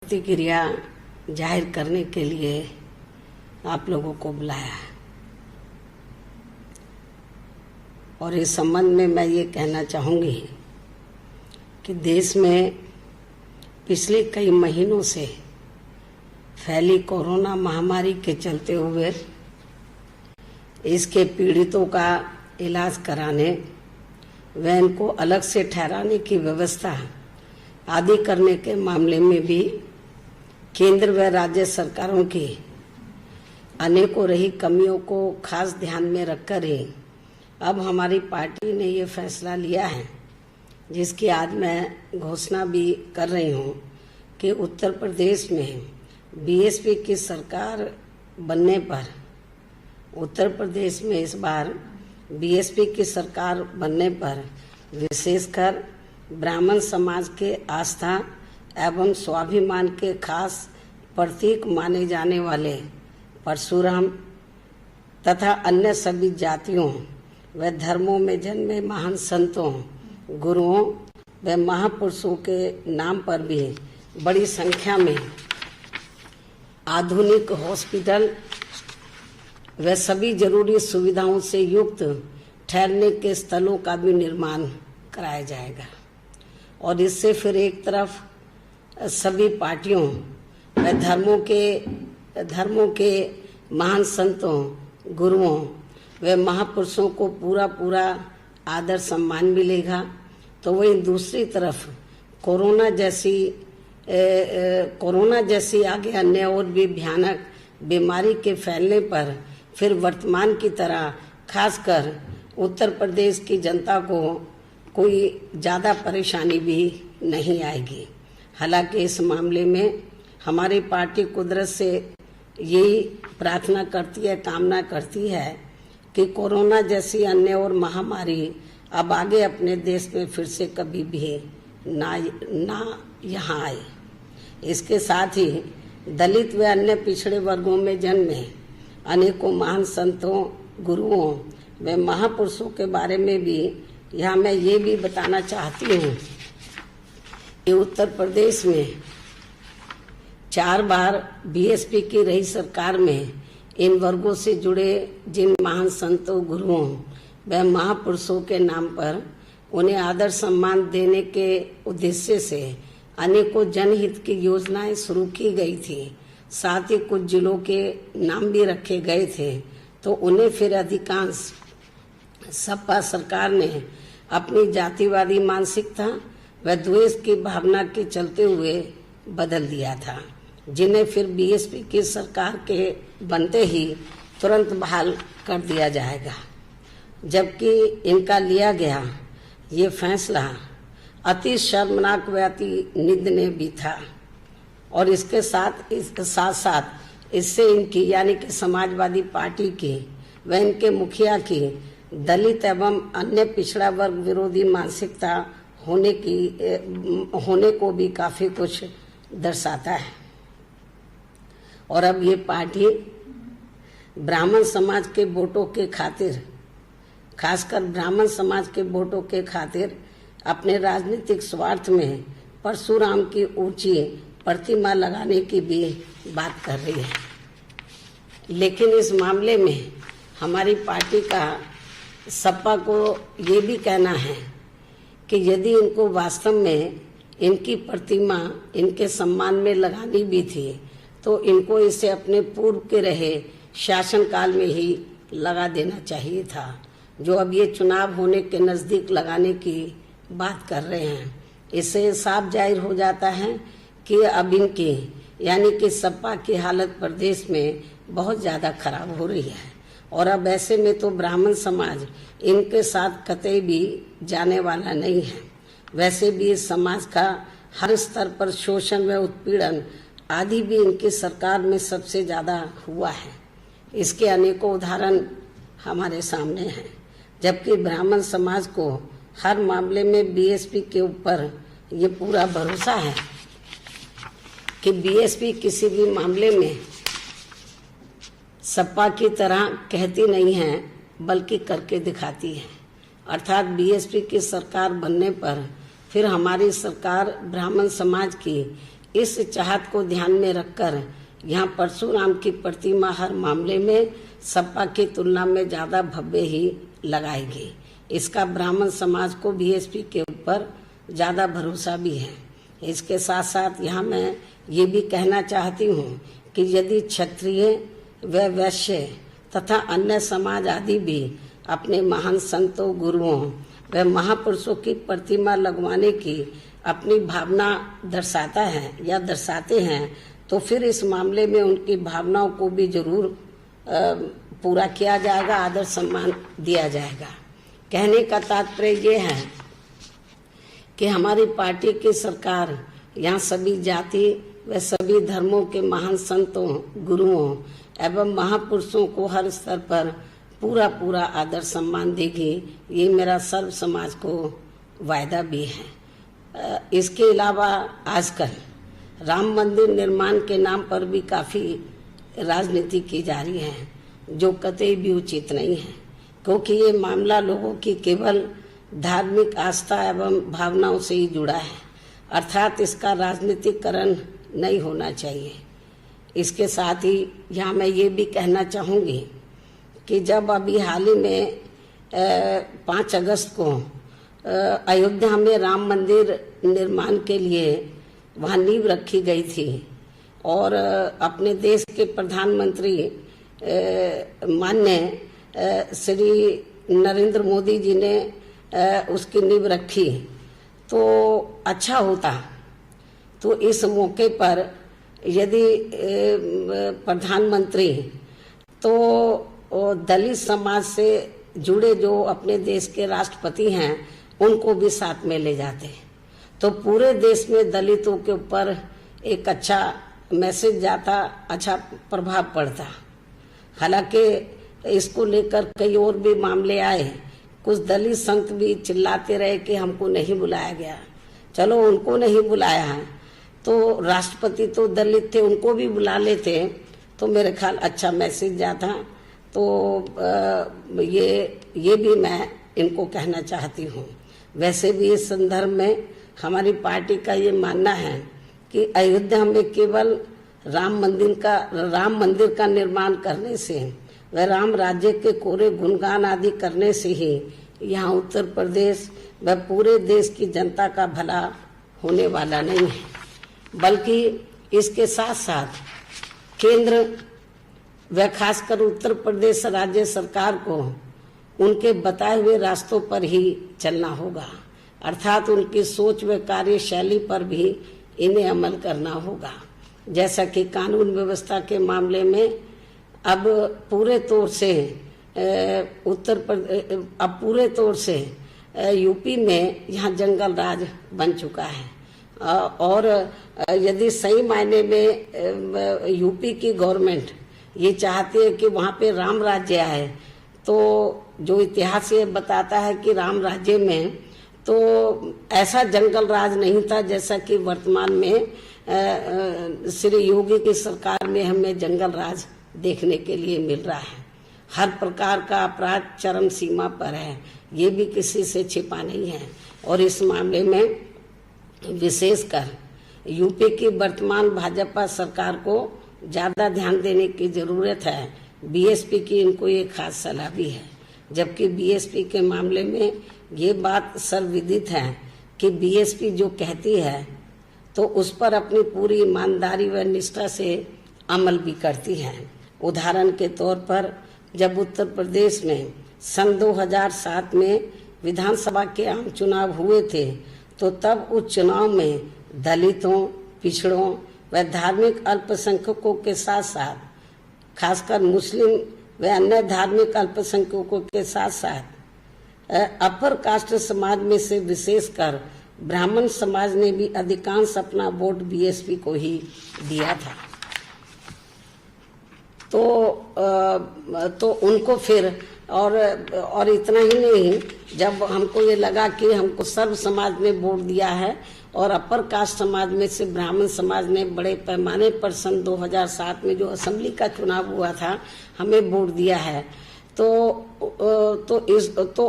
प्रतिक्रिया जाहिर करने के लिए आप लोगों को बुलाया है। और इस संबंध में मैं ये कहना चाहूँगी कि देश में पिछले कई महीनों से फैली कोरोना महामारी के चलते हुए इसके पीड़ितों का इलाज कराने व इनको अलग से ठहराने की व्यवस्था आदि करने के मामले में भी केंद्र व राज्य सरकारों की अनेकों रही कमियों को खास ध्यान में रखकर ही अब हमारी पार्टी ने ये फैसला लिया है, जिसकी आज मैं घोषणा भी कर रही हूँ कि उत्तर प्रदेश में बीएसपी की सरकार बनने पर उत्तर प्रदेश में इस बार बीएसपी की सरकार बनने पर विशेषकर ब्राह्मण समाज के आस्था एवं स्वाभिमान के खास प्रतीक माने जाने वाले परशुराम तथा अन्य सभी जातियों व धर्मों में जन्मे महान संतों, गुरुओं व महापुरुषों के नाम पर भी बड़ी संख्या में आधुनिक हॉस्पिटल व सभी जरूरी सुविधाओं से युक्त ठहरने के स्थलों का भी निर्माण कराया जाएगा। और इससे फिर एक तरफ सभी पार्टियों व धर्मों के महान संतों, गुरुओं व महापुरुषों को पूरा आदर सम्मान मिलेगा, तो वहीं दूसरी तरफ कोरोना जैसी आगे अन्य और भी भयानक बीमारी के फैलने पर फिर वर्तमान की तरह खासकर उत्तर प्रदेश की जनता को कोई ज़्यादा परेशानी भी नहीं आएगी। हालांकि इस मामले में हमारी पार्टी कुदरत से यही प्रार्थना करती है, कामना करती है कि कोरोना जैसी अन्य और महामारी अब आगे अपने देश में फिर से कभी भी ना यहाँ आए। इसके साथ ही दलित व अन्य पिछड़े वर्गों में जन्मे अनेकों महान संतों, गुरुओं व महापुरुषों के बारे में भी यहाँ मैं ये भी बताना चाहती हूँ कि उत्तर प्रदेश में 4 बार बीएसपी की रही सरकार में इन वर्गों से जुड़े जिन महान संतों, गुरुओं व महापुरुषों के नाम पर उन्हें आदर सम्मान देने के उद्देश्य से अनेकों जनहित की योजनाएं शुरू की गई थी। साथ ही कुछ जिलों के नाम भी रखे गए थे, तो उन्हें फिर अधिकांश सपा सरकार ने अपनी जातिवादी मानसिकता व द्वेष की भावना के चलते हुए बदल दिया था, जिन्हें फिर बीएसपी की सरकार के बनते ही तुरंत बहाल कर दिया जाएगा। जबकि इनका लिया गया ये फैसला अति शर्मनाक व अति निंदनीय भी था। और इसके साथ इससे इनकी यानी कि समाजवादी पार्टी की व इनके मुखिया की दलित एवं अन्य पिछड़ा वर्ग विरोधी मानसिकता होने को भी काफी कुछ दर्शाता है। और अब ये पार्टी ब्राह्मण समाज के वोटों के खातिर, खासकर ब्राह्मण समाज के वोटों के खातिर अपने राजनीतिक स्वार्थ में परशुराम की ऊंची प्रतिमा लगाने की भी बात कर रही है। लेकिन इस मामले में हमारी पार्टी का सपा को ये भी कहना है कि यदि इनको वास्तव में इनकी प्रतिमा इनके सम्मान में लगानी भी थी, तो इनको इसे अपने पूर्व के रहे शासनकाल में ही लगा देना चाहिए था, जो अब ये चुनाव होने के नज़दीक लगाने की बात कर रहे हैं। इससे साफ जाहिर हो जाता है कि अब इनकी यानी कि सपा की हालत प्रदेश में बहुत ज़्यादा खराब हो रही है। और अब ऐसे में तो ब्राह्मण समाज इनके साथ कतई भी जाने वाला नहीं है। वैसे भी इस समाज का हर स्तर पर शोषण व उत्पीड़न आदि भी इनकी सरकार में सबसे ज़्यादा हुआ है। इसके अनेकों उदाहरण हमारे सामने हैं। जबकि ब्राह्मण समाज को हर मामले में बीएसपी के ऊपर ये पूरा भरोसा है कि बीएसपी किसी भी मामले में सपा की तरह कहती नहीं है, बल्कि करके दिखाती है। अर्थात बीएसपी की सरकार बनने पर फिर हमारी सरकार ब्राह्मण समाज की इस चाहत को ध्यान में रखकर यहाँ परशुराम की प्रतिमा हर मामले में सपा की तुलना में ज्यादा भव्य ही लगाएगी। इसका ब्राह्मण समाज को बीएसपी के ऊपर ज्यादा भरोसा भी है। इसके साथ साथ यहाँ मैं ये भी कहना चाहती हूँ कि यदि क्षत्रिय व वैश्य तथा अन्य समाज आदि भी अपने महान संतों, गुरुओं व महापुरुषों की प्रतिमा लगवाने की अपनी भावना दर्शाता है या दर्शाते हैं, तो फिर इस मामले में उनकी भावनाओं को भी जरूर पूरा किया जाएगा, आदर सम्मान दिया जाएगा। कहने का तात्पर्य ये है कि हमारी पार्टी की सरकार यहाँ सभी जाति व सभी धर्मों के महान संतों, गुरुओं एवं महापुरुषों को हर स्तर पर पूरा आदर सम्मान देगी। ये मेरा सर्व समाज को वायदा भी है। इसके अलावा आजकल राम मंदिर निर्माण के नाम पर भी काफी राजनीति की जा रही है, जो कतई भी उचित नहीं है, क्योंकि ये मामला लोगों की केवल धार्मिक आस्था एवं भावनाओं से ही जुड़ा है, अर्थात इसका राजनीतिकरण नहीं होना चाहिए। इसके साथ ही यहाँ मैं ये भी कहना चाहूँगी कि जब अभी हाल ही में 5 अगस्त को अयोध्या में राम मंदिर निर्माण के लिए वहाँ नींव रखी गई थी और अपने देश के प्रधानमंत्री माननीय श्री नरेंद्र मोदी जी ने उसकी नींव रखी, तो अच्छा होता। तो इस मौके पर यदि प्रधानमंत्री तो दलित समाज से जुड़े जो अपने देश के राष्ट्रपति हैं उनको भी साथ में ले जाते, तो पूरे देश में दलितों के ऊपर एक अच्छा मैसेज जाता, अच्छा प्रभाव पड़ता। हालांकि इसको लेकर कई और भी मामले आए, कुछ दलित संत भी चिल्लाते रहे कि हमको नहीं बुलाया गया। चलो उनको नहीं बुलाया है तो राष्ट्रपति तो दलित थे, उनको भी बुला लेते तो मेरे ख्याल अच्छा मैसेज जाता। तो ये भी मैं इनको कहना चाहती हूँ। वैसे भी इस संदर्भ में हमारी पार्टी का ये मानना है कि अयोध्या में केवल राम मंदिर का निर्माण करने से व राम राज्य के कोरे गुणगान आदि करने से ही यहाँ उत्तर प्रदेश व पूरे देश की जनता का भला होने वाला नहीं है, बल्कि इसके साथ साथ केंद्र व खासकर उत्तर प्रदेश राज्य सरकार को उनके बताए हुए रास्तों पर ही चलना होगा, अर्थात उनकी सोच व कार्यशैली पर भी इन्हें अमल करना होगा। जैसा कि कानून व्यवस्था के मामले में अब पूरे तौर से यूपी में यहाँ जंगल राज बन चुका है, और यदि सही मायने में यूपी की गवर्नमेंट ये चाहती है कि वहाँ पे राम राज्य आए, तो जो इतिहास ये बताता है कि राम राज्य में तो ऐसा जंगल राज नहीं था जैसा कि वर्तमान में श्री योगी की सरकार में हमें जंगल राज देखने के लिए मिल रहा है। हर प्रकार का अपराध चरम सीमा पर है, ये भी किसी से छिपा नहीं है। और इस मामले में विशेषकर यूपी की वर्तमान भाजपा सरकार को ज्यादा ध्यान देने की जरूरत है। बीएसपी की इनको ये खास सलाह भी है, जबकि बीएसपी के मामले में ये बात सर्वविदित है कि बीएसपी जो कहती है तो उस पर अपनी पूरी ईमानदारी व निष्ठा से अमल भी करती है। उदाहरण के तौर पर जब उत्तर प्रदेश में सन 2007 में विधानसभा के आम चुनाव हुए थे, तो तब उस चुनाव में दलितों, पिछड़ों व धार्मिक अल्पसंख्यकों के साथ साथ खासकर मुस्लिम व अन्य धार्मिक अल्पसंख्यकों के साथ साथ अपर कास्ट समाज में से विशेषकर ब्राह्मण समाज ने भी अधिकांश अपना वोट बीएसपी को ही दिया था। तो उनको फिर और इतना ही नहीं, जब हमको ये लगा कि हमको सर्व समाज ने वोट दिया है और अपर कास्ट समाज में से ब्राह्मण समाज ने बड़े पैमाने पर सन 2007 में जो असेंबली का चुनाव हुआ था हमें वोट दिया है, तो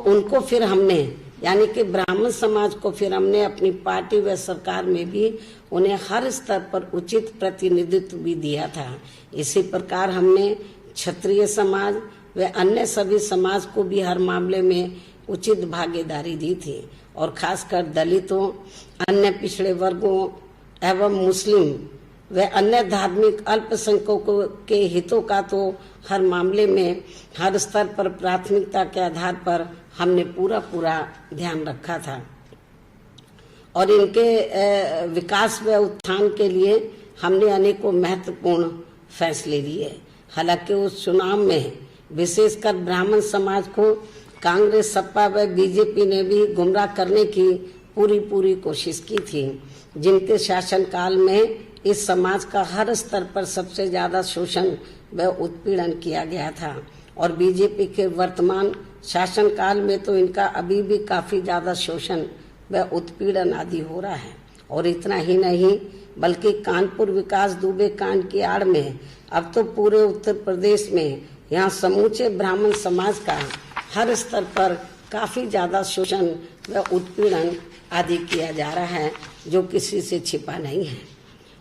उनको फिर हमने यानी कि ब्राह्मण समाज को फिर हमने अपनी पार्टी व सरकार में भी उन्हें हर स्तर पर उचित प्रतिनिधित्व भी दिया था। इसी प्रकार हमने क्षत्रिय समाज व अन्य सभी समाज को भी हर मामले में उचित भागीदारी दी थी और खासकर दलितों, अन्य पिछड़े वर्गों एवं मुस्लिम व अन्य धार्मिक अल्पसंख्यकों के हितों का तो हर मामले में हर स्तर पर प्राथमिकता के आधार पर हमने पूरा ध्यान रखा था और इनके विकास व उत्थान के लिए हमने अनेकों महत्वपूर्ण फैसले लिए। हालांकि उस चुनाव में विशेषकर ब्राह्मण समाज को कांग्रेस, सपा व बीजेपी ने भी गुमराह करने की पूरी कोशिश की थी, जिनके शासनकाल में इस समाज का हर स्तर पर सबसे ज्यादा शोषण व उत्पीड़न किया गया था और बीजेपी के वर्तमान शासनकाल में तो इनका अभी भी काफी ज्यादा शोषण व उत्पीड़न आदि हो रहा है। और इतना ही नहीं बल्कि कानपुर विकास दुबे कांड की आड़ में अब तो पूरे उत्तर प्रदेश में यहाँ समूचे ब्राह्मण समाज का हर स्तर पर काफी ज्यादा शोषण व उत्पीड़न आदि किया जा रहा है, जो किसी से छिपा नहीं है।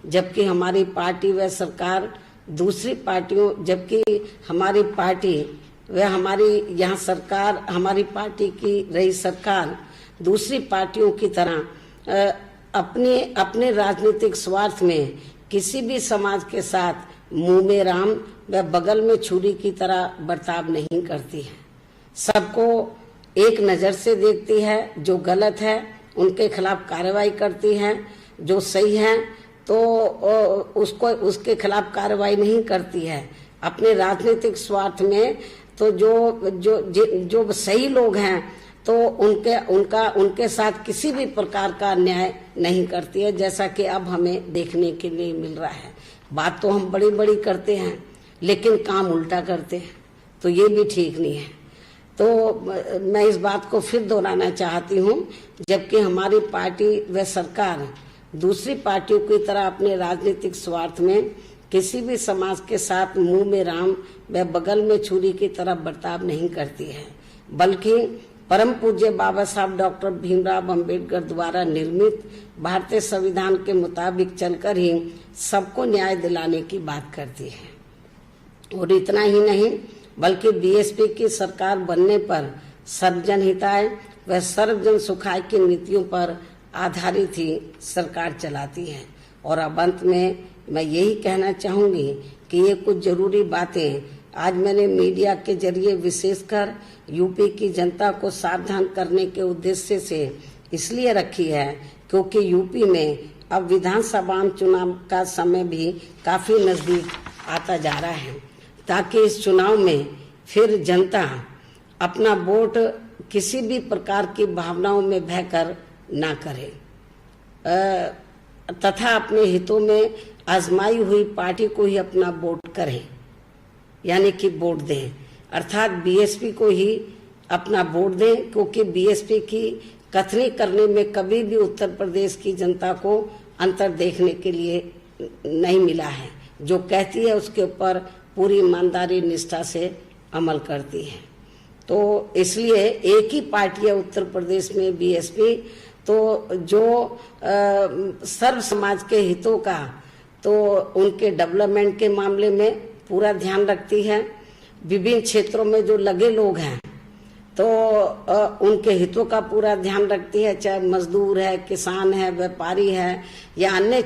जबकि हमारी पार्टी व सरकार दूसरी पार्टियों, जबकि हमारी पार्टी व हमारी यहाँ सरकार, हमारी पार्टी की रही सरकार दूसरी पार्टियों की तरह अपने राजनीतिक स्वार्थ में किसी भी समाज के साथ मुंह में राम व बगल में छुरी की तरह बर्ताव नहीं करती है। सबको एक नजर से देखती है, जो गलत है उनके खिलाफ कार्रवाई करती है, जो सही है तो उसके खिलाफ कार्रवाई नहीं करती है। अपने राजनीतिक स्वार्थ में तो जो सही लोग हैं तो उनके साथ किसी भी प्रकार का अन्याय नहीं करती है, जैसा कि अब हमें देखने के लिए मिल रहा है। बात तो हम बड़ी करते हैं लेकिन काम उल्टा करते हैं, तो ये भी ठीक नहीं है। तो मैं इस बात को फिर दोहराना चाहती हूँ, जबकि हमारी पार्टी व सरकार दूसरी पार्टियों की तरह अपने राजनीतिक स्वार्थ में किसी भी समाज के साथ मुंह में राम व बगल में छुरी की तरह बर्ताव नहीं करती है, बल्कि परम पूज्य बाबा साहब डॉक्टर भीमराव अंबेडकर द्वारा निर्मित भारतीय संविधान के मुताबिक चलकर ही सबको न्याय दिलाने की बात करती है। और इतना ही नहीं बल्कि बीएसपी की सरकार बनने पर सर्वजन हिताय व सर्वजन सुखाय की नीतियों पर आधारित ही सरकार चलाती है। और अब अंत में मैं यही कहना चाहूंगी कि ये कुछ जरूरी बातें आज मैंने मीडिया के जरिए विशेषकर यूपी की जनता को सावधान करने के उद्देश्य से इसलिए रखी है, क्योंकि यूपी में अब विधानसभा चुनाव का समय भी काफी नजदीक आता जा रहा है, ताकि इस चुनाव में फिर जनता अपना वोट किसी भी प्रकार की भावनाओं में बहकर ना करे तथा अपने हितों में आजमाई हुई पार्टी को ही अपना वोट करें, यानी कि वोट दें, अर्थात बीएसपी को ही अपना वोट दें, क्योंकि बीएसपी की कथनी करने में कभी भी उत्तर प्रदेश की जनता को अंतर देखने के लिए नहीं मिला है। जो कहती है उसके ऊपर पूरी ईमानदारी निष्ठा से अमल करती है। तो इसलिए एक ही पार्टी है उत्तर प्रदेश में बीएसपी, तो जो सर्व समाज के हितों का तो उनके डेवलपमेंट के मामले में पूरा ध्यान रखती है। विभिन्न क्षेत्रों में जो लगे लोग हैं तो उनके हितों का पूरा ध्यान रखती है, चाहे मजदूर है, किसान है, व्यापारी है या अन्य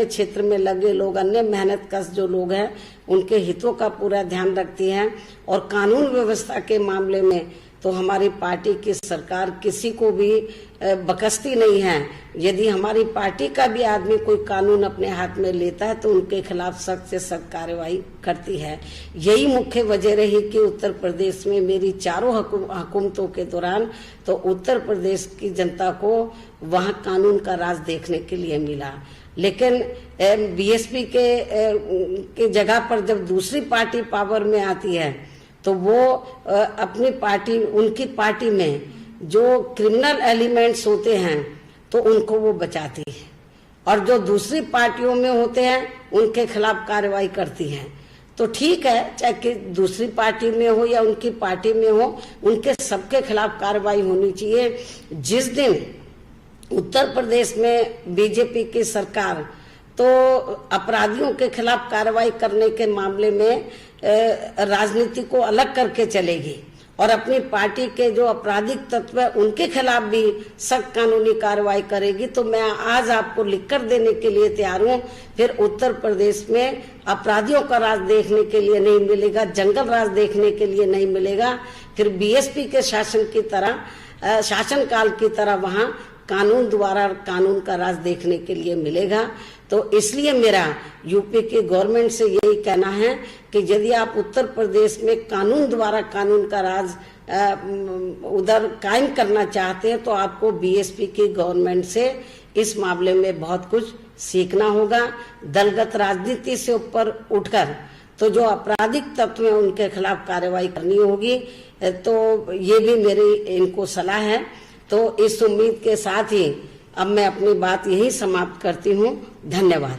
क्षेत्र में लगे लोग, अन्य मेहनत कश जो लोग हैं उनके हितों का पूरा ध्यान रखती है। और कानून व्यवस्था के मामले में तो हमारी पार्टी की सरकार किसी को भी बकसती नहीं है। यदि हमारी पार्टी का भी आदमी कोई कानून अपने हाथ में लेता है तो उनके खिलाफ सख्त से सख्त कार्रवाई करती है। यही मुख्य वजह रही कि उत्तर प्रदेश में मेरी चारों हुकूमतों के दौरान तो उत्तर प्रदेश की जनता को वहां कानून का राज देखने के लिए मिला। लेकिन बीएसपी के जगह पर जब दूसरी पार्टी पावर में आती है तो वो अपनी पार्टी, उनकी पार्टी में जो क्रिमिनल एलिमेंट्स होते हैं तो उनको वो बचाती है और जो दूसरी पार्टियों में होते हैं उनके खिलाफ कार्रवाई करती है। तो ठीक है, चाहे कि दूसरी पार्टी में हो या उनकी पार्टी में हो, उनके सबके खिलाफ कार्रवाई होनी चाहिए। जिस दिन उत्तर प्रदेश में बीजेपी की सरकार तो अपराधियों के खिलाफ कार्रवाई करने के मामले में राजनीति को अलग करके चलेगी और अपनी पार्टी के जो आपराधिक तत्व है उनके खिलाफ भी सख्त कानूनी कार्रवाई करेगी, तो मैं आज आपको लिखकर देने के लिए तैयार हूँ। फिर उत्तर प्रदेश में अपराधियों का राज देखने के लिए नहीं मिलेगा, जंगल राज देखने के लिए नहीं मिलेगा। फिर बीएसपी के शासन की तरह, शासनकाल की तरह वहाँ कानून द्वारा कानून का राज देखने के लिए मिलेगा। तो इसलिए मेरा यूपी की गवर्नमेंट से यही कहना है कि यदि आप उत्तर प्रदेश में कानून द्वारा कानून का राज उधर कायम करना चाहते हैं तो आपको बीएसपी की गवर्नमेंट से इस मामले में बहुत कुछ सीखना होगा। दलगत राजनीति से ऊपर उठकर तो जो आपराधिक तत्व हैं उनके खिलाफ कार्रवाई करनी होगी। तो ये भी मेरी इनको सलाह है। तो इस उम्मीद के साथ ही अब मैं अपनी बात यही समाप्त करती हूँ। धन्यवाद।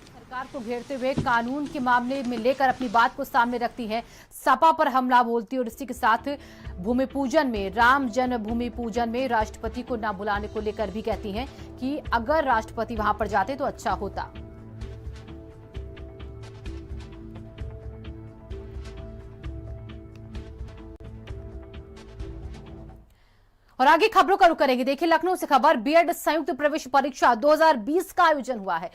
सरकार को घेरते हुए कानून के मामले में लेकर अपनी बात को सामने रखती है, सपा पर हमला बोलती है और इसी के साथ भूमि पूजन में, राम जन्मभूमि पूजन में राष्ट्रपति को न बुलाने को लेकर भी कहती हैं कि अगर राष्ट्रपति वहां पर जाते तो अच्छा होता। और आगे खबरों का रुख करेंगे। देखिए लखनऊ से खबर, बीएड संयुक्त प्रवेश परीक्षा 2020 का आयोजन हुआ है।